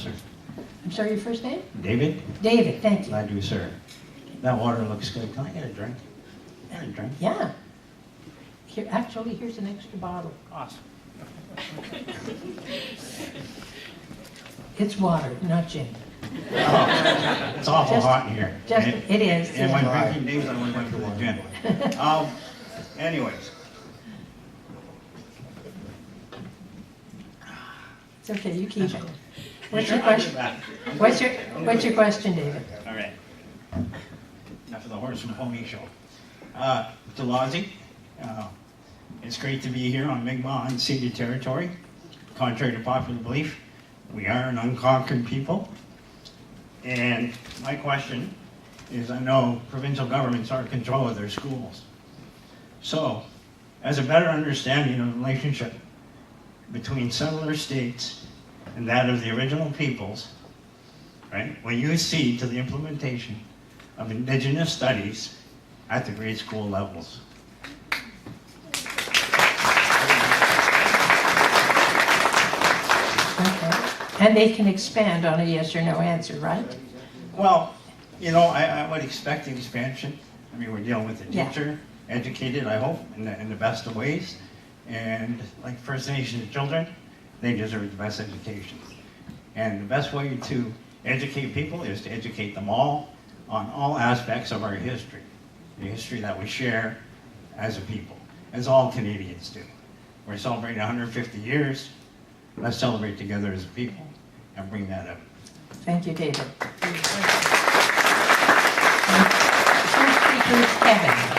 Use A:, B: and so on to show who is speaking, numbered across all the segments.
A: sir.
B: I'm sorry, your first name?
A: David?
B: David, thank you.
A: Glad to, sir. That water looks good. Can I get a drink? Get a drink?
B: Yeah. Here, actually, here's an extra bottle.
A: Awesome.
B: It's water, not gin.
A: Oh, it's awful hot in here.
B: It is.
A: In my drinking days, I went for the gin. Anyways.
B: It's okay, you keep it. What's your question? What's your question, David?
A: All right. Enough of the horse and pony show. To Lozzie, it's great to be here on Mi'kmaq unceded territory. Contrary to popular belief, we are an unconquered people. And my question is, I know provincial governments are in control of their schools. So, as a better understanding of the relationship between settler states and that of the original peoples, right, will you see to the implementation of Indigenous studies at the grade school levels?
B: Okay. And they can expand on a yes or no answer, right?
A: Well, you know, I would expect the expansion. I mean, we're dealing with a teacher, educated, I hope, in the best of ways. And like First Nations children, they deserve the best education. And the best way to educate people is to educate them all on all aspects of our history. The history that we share as a people, as all Canadians do. We're celebrating 150 years. Let's celebrate together as a people and bring that up.
B: Thank you, David. Devin.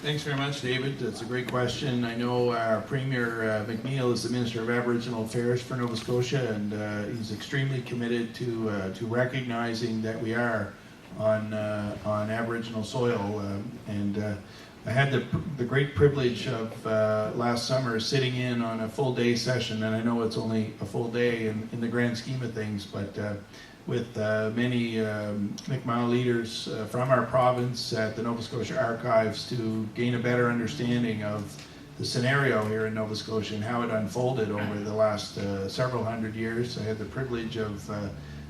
C: Thanks very much, David. That's a great question. I know our Premier McNeil is the Minister of Aboriginal Affairs for Nova Scotia, and he's extremely committed to recognizing that we are on Aboriginal soil. I had the great privilege of last summer sitting in on a full day session, and I know it's only a full day in the grand scheme of things, but with many Mi'kmaq leaders from our province at the Nova Scotia Archives to gain a better understanding of the scenario here in Nova Scotia and how it unfolded over the last several hundred years. I had the privilege of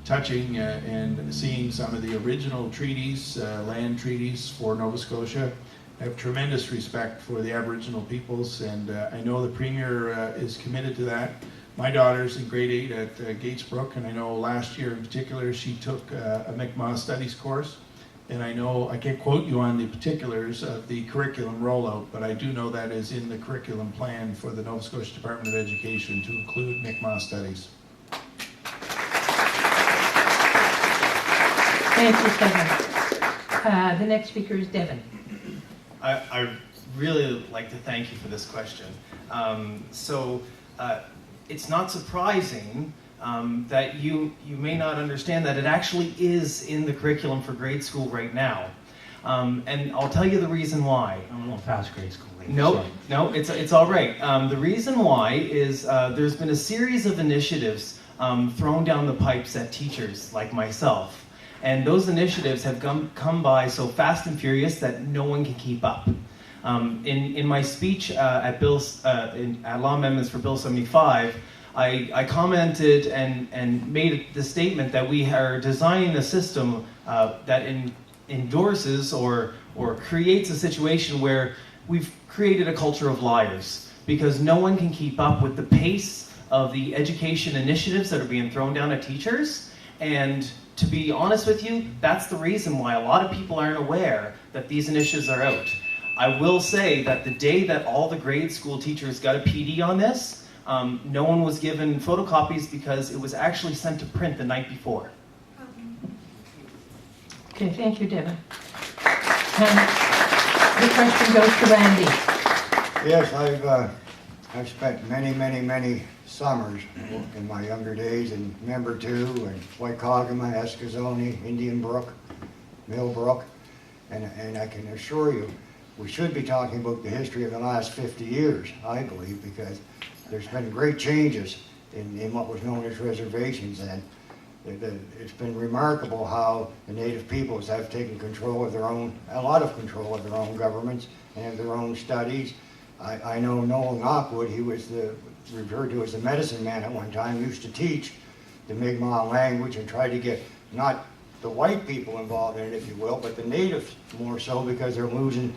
C: touching and seeing some of the original treaties, land treaties for Nova Scotia. I have tremendous respect for the Aboriginal peoples, and I know the Premier is committed to that. My daughter's in grade 8 at Gatesbrook, and I know last year in particular she took a Mi'kmaq Studies course. And I know I can't quote you on the particulars of the curriculum rollout, but I do know that is in the curriculum plan for the Nova Scotia Department of Education to include Mi'kmaq Studies.
B: Thank you, Devin. The next speaker is Devin.
D: I really like to thank you for this question. It's not surprising that you may not understand that it actually is in the curriculum for grade school right now. And I'll tell you the reason why.
A: I'm a little past grade school.
D: No, it's all right. The reason why is there's been a series of initiatives thrown down the pipes at teachers like myself. And those initiatives have come by so fast and furious that no one can keep up. In my speech at Law Amendments for Bill 75, I commented and made the statement that we are designing a system that endorses or creates a situation where we've created a culture of liars, because no one can keep up with the pace of the education initiatives that are being thrown down at teachers. And to be honest with you, that's the reason why a lot of people aren't aware that these initiatives are out. I will say that the day that all the grade school teachers got a PD on this, no one was given photocopies because it was actually sent to print the night before.
B: Okay, thank you, Devin. The question goes to Randy.
E: Yes, I've spent many summers in my younger days in Member 2 and Waikagama, Eskazoni, Indian Brook, Millbrook, and I can assure you we should be talking about the history of the last 50 years, I believe, because there's been great changes in what was known as reservations, and it's been remarkable how the Native peoples have taken control of a lot of control of their own governments and of their own studies. I know Noel Knockwood, he was referred to as the medicine man at one time, used to teach the Mi'kmaq language and try to get not the white people involved in it, if you will, but the natives more so, because they're losing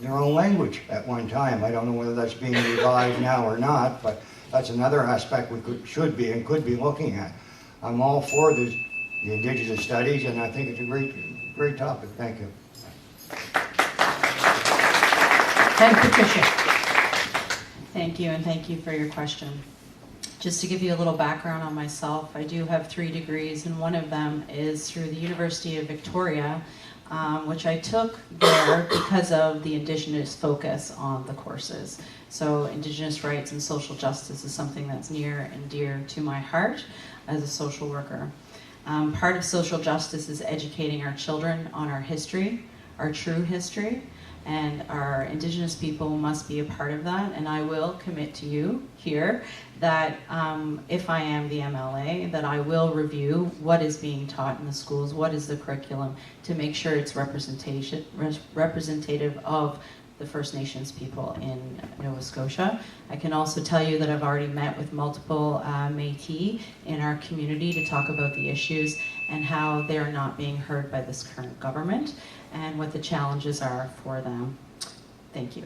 E: their own language at one time. I don't know whether that's being revived now or not, but that's another aspect we should be and could be looking at. I'm all for the Indigenous studies, and I think it's a great topic. Thank you.
B: And Patricia.
F: Thank you, and thank you for your question. Just to give you a little background on myself, I do have 3 degrees, and one of them is through the University of Victoria, which I took there because of the Indigenous focus on the courses. So Indigenous rights and social justice is something that's near and dear to my heart as a social worker. Part of social justice is educating our children on our history, our true history, and our Indigenous people must be a part of that. And I will commit to you here that if I am the MLA, that I will review what is being taught in the schools, what is the curriculum, to make sure it's representative of the First Nations people in Nova Scotia. I can also tell you that I've already met with multiple Métis in our community to talk about the issues and how they're not being heard by this current government and what the challenges are for them. Thank you.